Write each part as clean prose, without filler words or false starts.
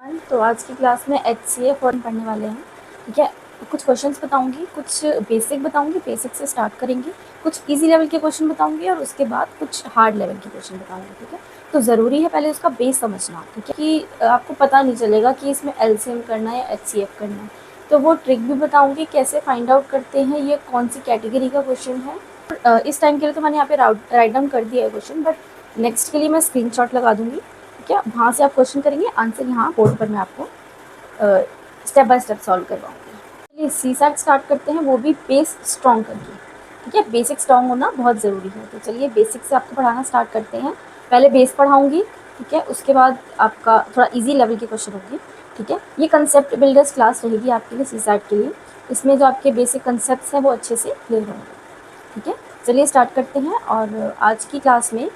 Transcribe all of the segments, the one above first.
तो आज की क्लास में HCF फॉर्म पढ़ने वाले हैं। ठीक है, कुछ क्वेश्चंस बताऊंगी, कुछ बेसिक बताऊंगी, बेसिक से स्टार्ट करेंगे, कुछ इजी लेवल के क्वेश्चन बताऊंगी और उसके बाद कुछ हार्ड लेवल के क्वेश्चन बताऊंगी। ठीक है, तो ज़रूरी है पहले उसका बेस समझना। ठीक है, कि आपको पता नहीं चलेगा कि इसमें LCM करना है या HCF करना है, तो वो ट्रिक भी बताऊँगी कैसे फाइंड आउट करते हैं, ये कौन सी कैटेगरी का क्वेश्चन है। इस टाइम के लिए तो मैंने यहाँ पे राइट डाउन कर दिया है क्वेश्चन, बट नेक्स्ट के लिए मैं स्क्रीनशॉट लगा दूँगी। ठीक है, वहाँ से आप क्वेश्चन करेंगे, आंसर यहाँ बोर्ड पर मैं आपको स्टेप बाय स्टेप सॉल्व करवाऊँगी। चलिए CSAT स्टार्ट करते हैं, वो भी बेस स्ट्रॉन्ग करके। ठीक है, बेसिक स्ट्रॉन्ग होना बहुत ज़रूरी है। तो चलिए बेसिक से आपको पढ़ाना स्टार्ट करते हैं। पहले बेस पढ़ाऊँगी, ठीक है, उसके बाद आपका थोड़ा ईजी लेवल के क्वेश्चन होंगे। ठीक है, ये कंसेप्ट बिल्डर्स क्लास रहेगी आपके लिए CSAT के लिए। इसमें जो आपके बेसिक कंसेप्ट हैं वो अच्छे से क्लियर होंगे। ठीक है, चलिए स्टार्ट करते हैं। और आज की क्लास में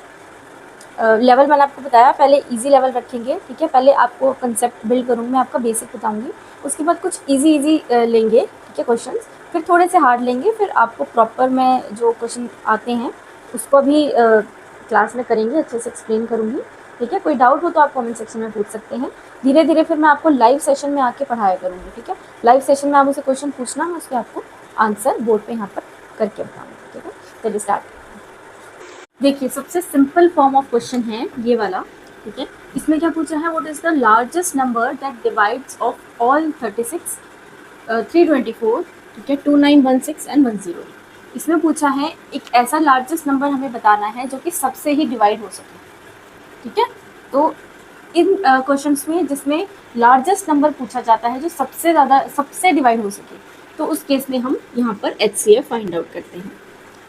लेवल मैंने आपको बताया, पहले इजी लेवल रखेंगे। ठीक है, पहले आपको कंसेप्ट बिल्ड करूँगी, मैं आपका बेसिक बताऊँगी, उसके बाद कुछ इजी लेंगे। ठीक है, क्वेश्चंस, फिर थोड़े से हार्ड लेंगे, फिर आपको प्रॉपर में जो क्वेश्चन आते हैं उसको भी क्लास में करेंगे, अच्छे से एक्सप्लेन करूँगी। ठीक है, कोई डाउट हो तो आप कमेंट सेक्शन में पूछ सकते हैं। धीरे धीरे फिर मैं आपको लाइव सेशन में आके पढ़ाया करूँगी। ठीक है, लाइव सेशन में आप मुझसे क्वेश्चन पूछना, मैं उसके आपको आंसर बोर्ड पर यहाँ पर करके बताऊँगी। ठीक है, चलिए स्टार्ट। देखिए, सबसे सिंपल फॉर्म ऑफ क्वेश्चन है ये वाला। ठीक है, इसमें क्या पूछा है, what is the largest number that divides of all 36, 324, ठीक है, 2916 एंड 10। इसमें पूछा है एक ऐसा लार्जेस्ट नंबर हमें बताना है जो कि सबसे ही डिवाइड हो सके। ठीक है, तो इन क्वेश्चंस में जिसमें लार्जेस्ट नंबर पूछा जाता है जो सबसे ज़्यादा सबसे डिवाइड हो सके, तो उस केस में हम यहाँ पर HCF फाइंड आउट करते हैं।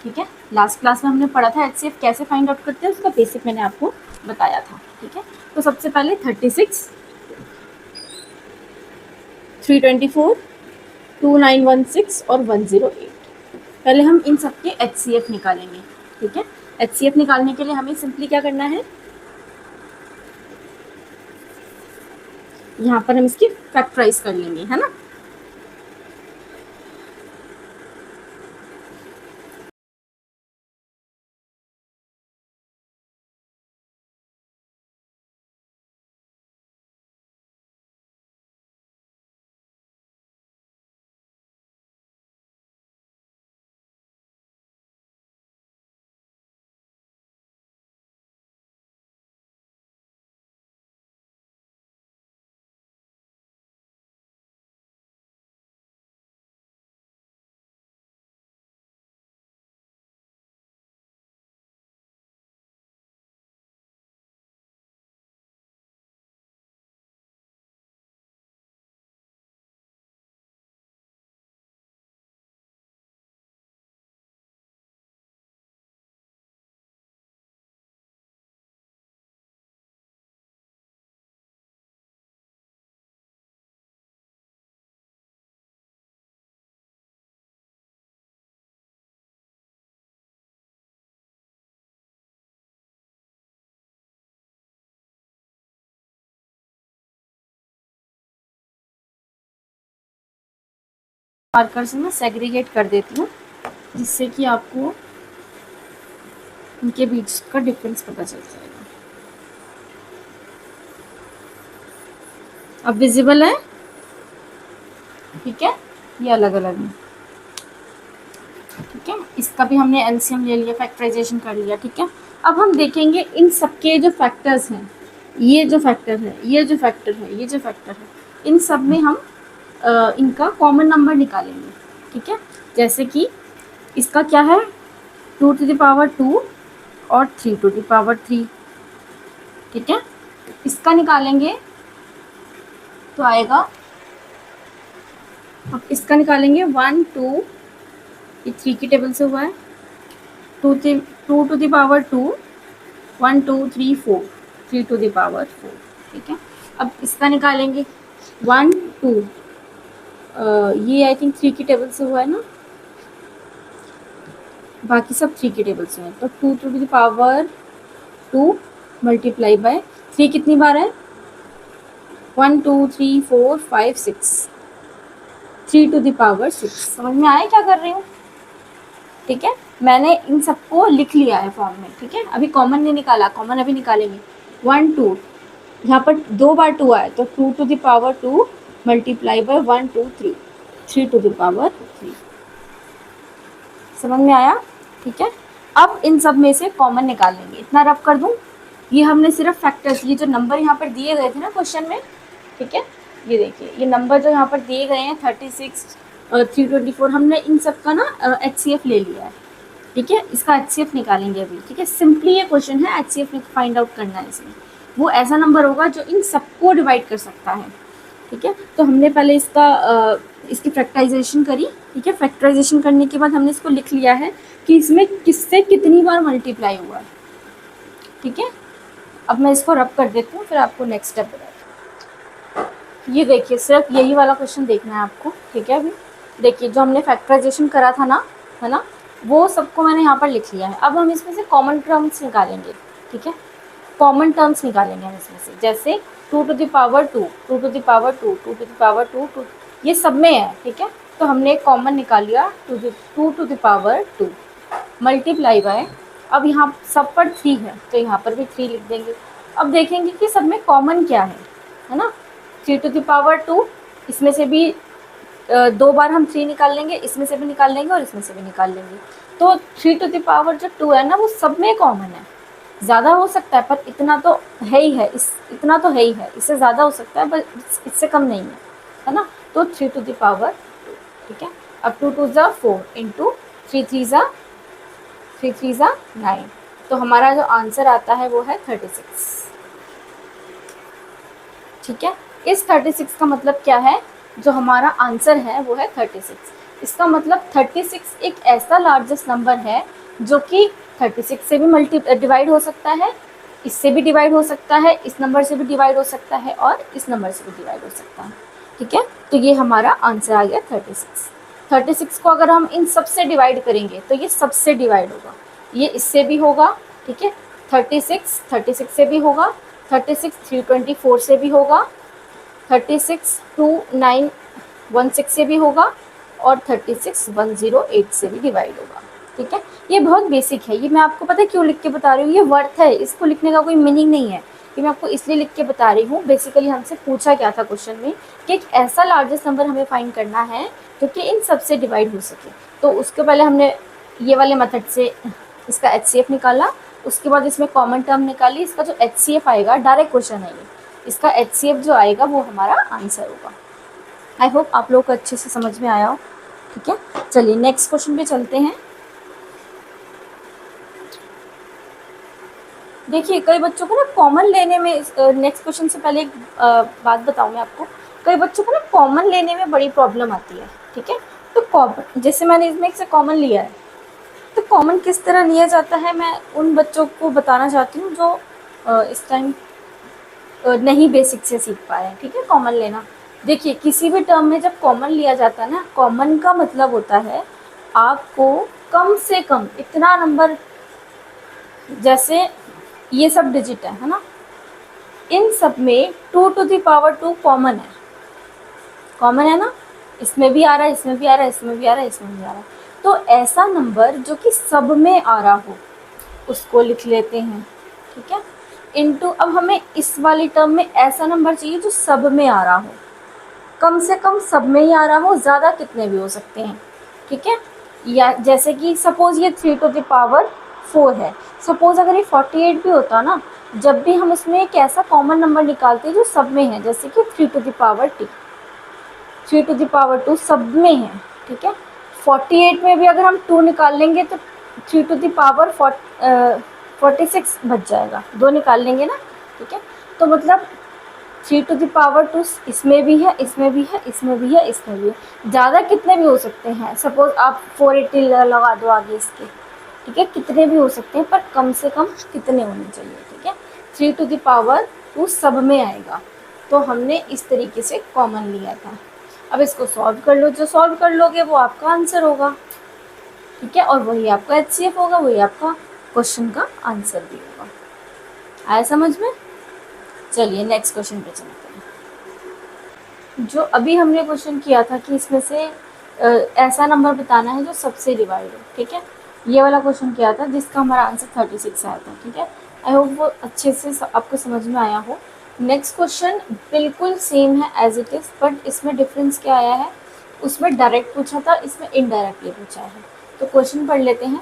ठीक है, लास्ट क्लास में हमने पढ़ा था HCF कैसे फाइंड आउट करते हैं, उसका बेसिक मैंने आपको बताया था। ठीक है, तो सबसे पहले 36, 324, 2916 और 108, पहले हम इन सब के HCF निकालेंगे। ठीक है, HCF निकालने के लिए हमें सिंपली क्या करना है, यहाँ पर हम इसकी फैक्टराइज कर लेंगे, है ना। मार्कर से मैं सेग्रीगेट कर देती हूँ, जिससे कि आपको इनके बीच का डिफरेंस पता चल जाएगा। अब विजिबल है। ठीक है, ये अलग अलग है। ठीक है, इसका भी हमने LCM ले लिया, फैक्टराइजेशन कर लिया। ठीक है, अब हम देखेंगे इन सबके जो फैक्टर्स हैं, ये जो फैक्टर है, ये जो फैक्टर है, ये जो फैक्टर है, इन सब में हम इनका कॉमन नंबर निकालेंगे। ठीक है, जैसे कि इसका क्या है, 2 to the power 2 और 3 to the power 3। ठीक है, इसका निकालेंगे तो आएगा, अब इसका निकालेंगे 1 2, ये 3 की टेबल से हुआ है, 2 to the power 2, 1 2 3 4, 3 to the power 4। ठीक है, अब इसका निकालेंगे 1 2, ये आई थिंक 3 की टेबल से हुआ है ना, बाकी सब 3 की टेबल से है, तो 2 to the power 2 multiply bye 3 कितनी बार है, 1 2 3 4 5 6, 3 to the power 6। समझ में आया क्या कर रही हूँ। ठीक है, मैंने इन सबको लिख लिया है फॉर्म में। ठीक है, अभी कॉमन नहीं निकाला, कॉमन अभी निकालेंगे। 1 2, यहाँ पर 2 बार 2 आया तो 2 to the power 2 multiply by 1 2 3 3 to the power 3। समझ में आया? ठीक है। अब इन सब में से कॉमन निकाल लेंगे। इतना रफ कर दूं, ये हमने सिर्फ फैक्टर्स, ये जो नंबर यहाँ पर दिए गए थे ना क्वेश्चन में, ठीक है, ये देखिए ये नंबर जो यहाँ पर दिए गए हैं 36 और 324, हमने इन सब का ना HCF ले लिया है। ठीक है, इसका HCF निकालेंगे अभी। ठीक है, सिंपली ये क्वेश्चन है, HCF फाइंड आउट करना है इसमें। वो ऐसा नंबर होगा जो इन सबको डिवाइड कर सकता है। ठीक है, तो हमने पहले इसकी फैक्टराइजेशन करी। ठीक है, फैक्टराइजेशन करने के बाद हमने इसको लिख लिया है कि इसमें किससे कितनी बार मल्टीप्लाई हुआ है। ठीक है, अब मैं इसको रब कर देती हूँ, फिर आपको नेक्स्ट स्टेप बताती हूँ। ये देखिए, सिर्फ यही वाला क्वेश्चन देखना है आपको। ठीक है, अभी देखिए जो हमने फैक्टराइजेशन करा था ना, है ना, वो सबको मैंने यहाँ पर लिख लिया है। अब हम इसमें से कॉमन टर्म्स निकालेंगे। ठीक है, कॉमन टर्म्स निकालेंगे हम इसमें से, जैसे 2 to the power 2, 2 to the power 2, 2 to the power 2, 2, ये सब में है। ठीक है, तो हमने एक कॉमन निकाल लिया 2 to the power 2 multiply by, अब यहाँ सब पर 3 है तो यहाँ पर भी 3 लिख देंगे। अब देखेंगे कि सब में कॉमन क्या है ना, 3 टू द पावर 2, इसमें से भी 2 बार हम 3 निकाल लेंगे, इसमें से भी निकाल लेंगे और इसमें से भी निकाल लेंगे। तो 3 टू द पावर जो 2 है ना, वो सब में कॉमन है। ज़्यादा हो सकता है पर इतना तो है ही है, इतना तो है ही है, इससे ज़्यादा हो सकता है पर इससे कम नहीं है ना। तो 3 टू द पावर 2। ठीक है, अब 2 2 ज़ा 4 इंटू 3 3 ज़ा 9, तो हमारा जो आंसर आता है वो है 36। ठीक है, इस 36 का मतलब क्या है, जो हमारा आंसर है वो है 36। इसका मतलब 36 एक ऐसा लार्जेस्ट नंबर है जो कि 36 से भी डिवाइड हो सकता है, इससे भी डिवाइड हो सकता है, इस नंबर से भी डिवाइड हो सकता है और इस नंबर से भी डिवाइड हो सकता है। ठीक है, तो ये हमारा आंसर आ गया 36। 36 को अगर हम इन सब से डिवाइड करेंगे तो ये सबसे डिवाइड होगा, ये इससे भी होगा। ठीक है, 36 से भी होगा, 36 324 से भी होगा, 36 2916 से भी होगा और 36 108 से भी डिवाइड होगा। ठीक है, ये बहुत बेसिक है, ये मैं आपको पता है क्यों लिख के बता रही हूँ, ये वर्थ है, इसको लिखने का कोई मीनिंग नहीं है, ये मैं आपको इसलिए लिख के बता रही हूँ। बेसिकली हमसे पूछा क्या था क्वेश्चन में कि एक ऐसा लार्जेस्ट नंबर हमें फाइंड करना है जो कि इन सब से डिवाइड हो सके। तो उसके पहले हमने ये वाले मेथड से इसका HCF निकाला, उसके बाद इसमें कॉमन टर्म निकाली, इसका जो HCF आएगा, डायरेक्ट क्वेश्चन है ये, इसका HCF जो आएगा वो हमारा आंसर होगा। आई होप आप लोग को अच्छे से समझ में आया हो। ठीक है, चलिए नेक्स्ट क्वेश्चन पे चलते हैं। देखिए कई बच्चों को ना कॉमन लेने में, नेक्स्ट क्वेश्चन से पहले एक बात बताऊँ मैं आपको, कई बच्चों को ना कॉमन लेने में बड़ी प्रॉब्लम आती है। ठीक है, तो कॉमन, जैसे मैंने इसमें से कॉमन लिया है, तो कॉमन किस तरह लिया जाता है मैं उन बच्चों को बताना चाहती हूँ जो इस टाइम नहीं बेसिक से सीख पा रहे हैं। ठीक है, कॉमन लेना, देखिए किसी भी टर्म में जब कॉमन लिया जाता है ना, कॉमन का मतलब होता है आपको कम से कम इतना नंबर, जैसे ये सब डिजिट है ना, इन सब में 2 टू द पावर 2 कॉमन है, कॉमन है ना, इसमें भी आ रहा है, इसमें भी आ रहा है, इसमें भी आ रहा है, इसमें भी आ रहा है। तो ऐसा नंबर जो कि सब में आ रहा हो उसको लिख लेते हैं। ठीक है, इनटू, अब हमें इस वाली टर्म में ऐसा नंबर चाहिए जो सब में आ रहा हो, कम से कम सब में ही आ रहा हो, ज़्यादा कितने भी हो सकते हैं। ठीक है, या जैसे कि सपोज़ ये 3 टू द पावर 4 है, सपोज़ अगर ये 48 भी होता ना, जब भी हम उसमें एक ऐसा कॉमन नंबर निकालते हैं जो सब में है, जैसे कि 3 to the power 2, 3 to the power 2 सब में है। ठीक है, 48 में भी अगर हम 2 निकाल लेंगे तो 3 टू द पावर 46 बच जाएगा, 2 निकाल लेंगे ना। ठीक है, तो मतलब 3 टू द पावर 2 इसमें भी है, इसमें भी है, इसमें भी है, इसमें भी है, ज़्यादा कितने भी हो सकते हैं। सपोज़ आप 480 लगा दो आगे इसके। ठीक है, कितने भी हो सकते हैं पर कम से कम कितने होने चाहिए। ठीक है, 3 टू द पावर 2 सब में आएगा, तो हमने इस तरीके से कॉमन लिया था। अब इसको सॉल्व कर लो, जो सॉल्व कर लोगे वो आपका आंसर होगा। ठीक है, और वही आपका HCF होगा, वही आपका क्वेश्चन का आंसर भी होगा। आया समझ में? चलिए नेक्स्ट क्वेश्चन पे चलते हैं। जो अभी हमने क्वेश्चन किया था कि इसमें से ऐसा नंबर बताना है जो सबसे डिवाइड हो। ठीक है, ये वाला क्वेश्चन किया था जिसका हमारा आंसर 36 आया था। ठीक है, आई होप वो अच्छे से आपको समझ में आया हो। नेक्स्ट क्वेश्चन बिल्कुल सेम है एज इट इज़, बट इसमें डिफरेंस क्या आया है, उसमें डायरेक्ट पूछा था, इसमें इनडायरेक्टली पूछा है। तो क्वेश्चन पढ़ लेते हैं।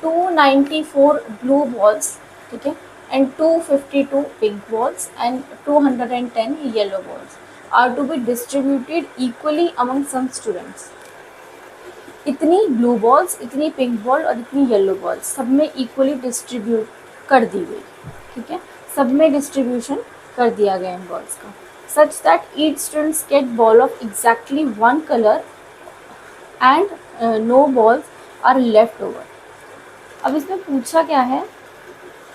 294 ब्लू बॉल्स, ठीक है, and 252 pink balls and 210 yellow balls are to be distributed equally among some students. इतनी ब्लू बॉल्स, इतनी पिंक बॉल और इतनी येलो बॉल्स सब में इक्वली डिस्ट्रीब्यूट कर दी गई, ठीक है, सब में डिस्ट्रीब्यूशन कर दिया गया इन बॉल्स का, such that each students get ball of exactly one colour and no balls are left over. अब इसमें पूछा क्या है,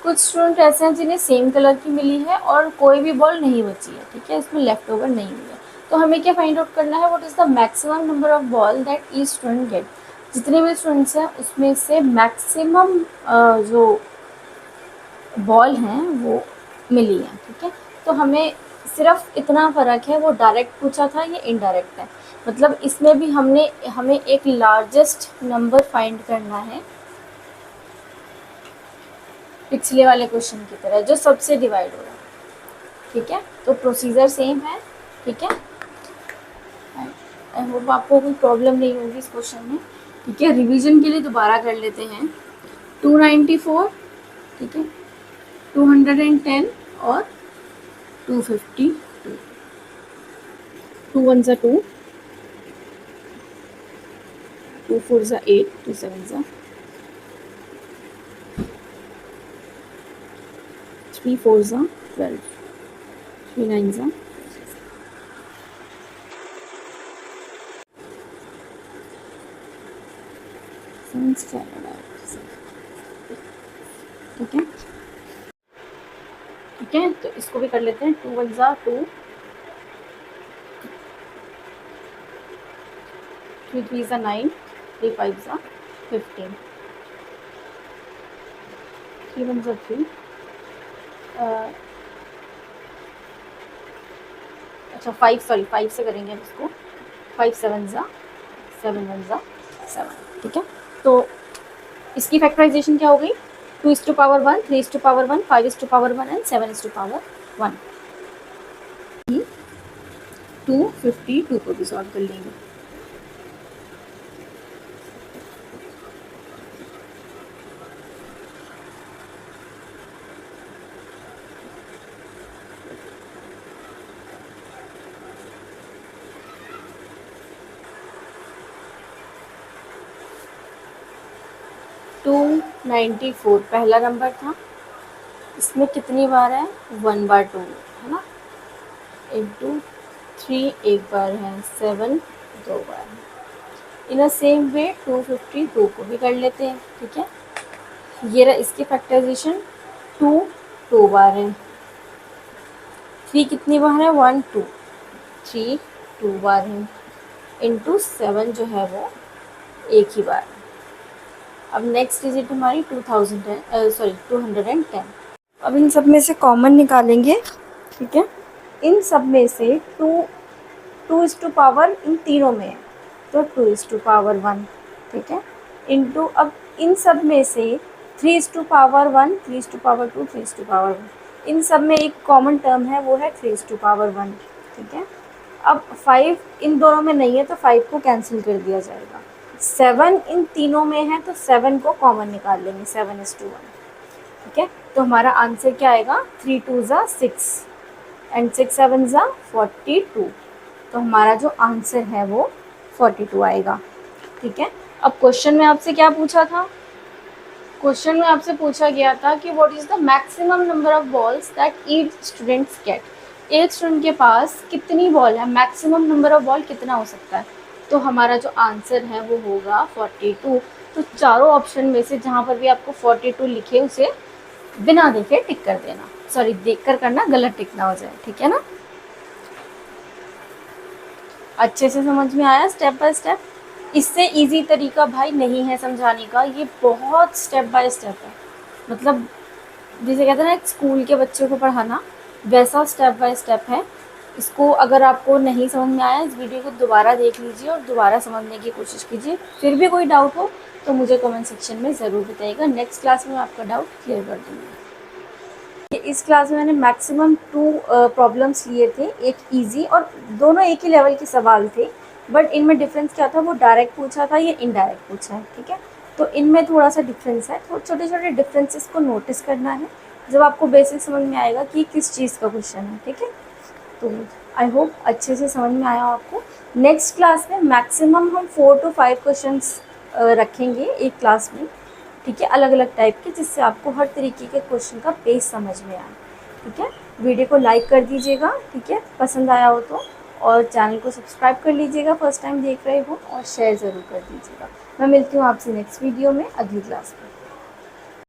कुछ स्टूडेंट ऐसे हैं जिन्हें सेम कलर की मिली है और कोई भी बॉल नहीं बची है, ठीक है, इसमें लेफ्ट ओवर नहीं हुई है। तो हमें क्या फाइंड आउट करना है, what is the maximum number of ball that each student gate. जितने भी स्टूडेंट्स हैं उसमें से मैक्सिमम जो बॉल हैं वो मिली है, ठीक है। तो हमें सिर्फ इतना फ़र्क है, वो डायरेक्ट पूछा था, ये इनडायरेक्ट है। मतलब इसमें भी हमें एक लार्जेस्ट नंबर फाइंड करना है, पिछले वाले क्वेश्चन की तरह जो सबसे डिवाइड हो रहा है, ठीक है। तो प्रोसीजर सेम है, ठीक है। आई होप आपको कोई प्रॉब्लम नहीं होगी इस क्वेश्चन में, ठीक है। रिवीजन के लिए दोबारा कर लेते हैं। 294, ठीक है, 210 और 252। 2 1 2, 2 4 8, 2 7 3 4 12, 3 9 ठीक है, ठीक है। तो इसको भी कर लेते हैं। 2 1 2, 3 3 9, 3 5 15, 3 1 3, अच्छा 5, सॉरी 5 से करेंगे हम इसको। 5 7 7 1 7, ठीक है। तो इसकी फैक्टराइजेशन क्या हो गई, 2:1, 3:1, 5:1 एंड 7:1। 252 को भी सॉल्व कर लेंगे। टू 94 पहला नंबर था, इसमें कितनी बार है, 1 बार 2 है ना, 3 एक बार है, 7 2 बार है। इन अ सेम वे 252 को भी कर लेते हैं, ठीक है। ये रहा इसकी फैक्टराइजेशन, 2 2 बार है, 3 कितनी बार है, 1 2, 3 2 बार है, इंटू 7 जो है वो एक ही बार है। अब नेक्स्ट डिजिट हमारी 210। अब इन सब में से कॉमन निकालेंगे, ठीक है। इन सब में से 2 इन तीनों में है, तो 2:1, ठीक है, इंटू अब इन सब में से 3:1, 3:2, 3:1, इन सब में एक कॉमन टर्म है, वो है 3:1, ठीक है। अब 5 इन दोनों में नहीं है, तो 5 को कैंसिल कर दिया जाएगा। 7 इन तीनों में है, तो 7 को कॉमन निकाल लेंगे, 7:1, ठीक है। तो हमारा आंसर क्या आएगा, 3 2 6 एंड 6 7 42। तो हमारा जो आंसर है वो 42 आएगा, ठीक है। अब क्वेश्चन में आपसे क्या पूछा था, क्वेश्चन में आपसे पूछा गया था कि what is the maximum number of balls that each students gate. एक स्टूडेंट के पास कितनी बॉल है, मैक्सिमम नंबर ऑफ बॉल कितना हो सकता है। तो हमारा जो आंसर है वो होगा 42। तो चारों ऑप्शन में से जहाँ पर भी आपको 42 लिखे उसे बिना देखे टिक कर देना, सॉरी देखकर करना, गलत टिक ना हो जाए, ठीक है ना। अच्छे से समझ में आया स्टेप बाय स्टेप। इससे इजी तरीका भाई नहीं है समझाने का, ये बहुत स्टेप बाय स्टेप है। मतलब जिसे कहते हैं ना एक स्कूल के बच्चे को पढ़ाना, वैसा स्टेप बाय स्टेप है। इसको अगर आपको नहीं समझ में आया, इस वीडियो को दोबारा देख लीजिए और दोबारा समझने की कोशिश कीजिए। फिर भी कोई डाउट हो तो मुझे कमेंट सेक्शन में ज़रूर बताइएगा, नेक्स्ट क्लास में आपका डाउट क्लियर कर दूँगी। इस क्लास में मैंने मैक्सिमम 2 प्रॉब्लम्स लिए थे, एक ईजी और दोनों एक ही लेवल के सवाल थे, बट इनमें डिफरेंस क्या था, वो डायरेक्ट पूछा था, ये इनडायरेक्ट पूछा है, ठीक है। तो इनमें थोड़ा सा डिफरेंस है, तो छोटे छोटे डिफरेंसेस को नोटिस करना है, जब आपको बेसिक समझ में आएगा कि किस चीज़ का क्वेश्चन है, ठीक है। तो आई होप अच्छे से समझ में आया आपको। नेक्स्ट क्लास में मैक्सिमम हम 4 to 5 क्वेश्चंस रखेंगे एक क्लास में, ठीक है, अलग अलग टाइप के, जिससे आपको हर तरीके के क्वेश्चन का बेस समझ में आए, ठीक है। वीडियो को लाइक कर दीजिएगा, ठीक है, पसंद आया हो तो, और चैनल को सब्सक्राइब कर लीजिएगा फर्स्ट टाइम देख रहे हो, और शेयर ज़रूर कर दीजिएगा। मैं मिलती हूँ आपसे नेक्स्ट वीडियो में अगली क्लास में।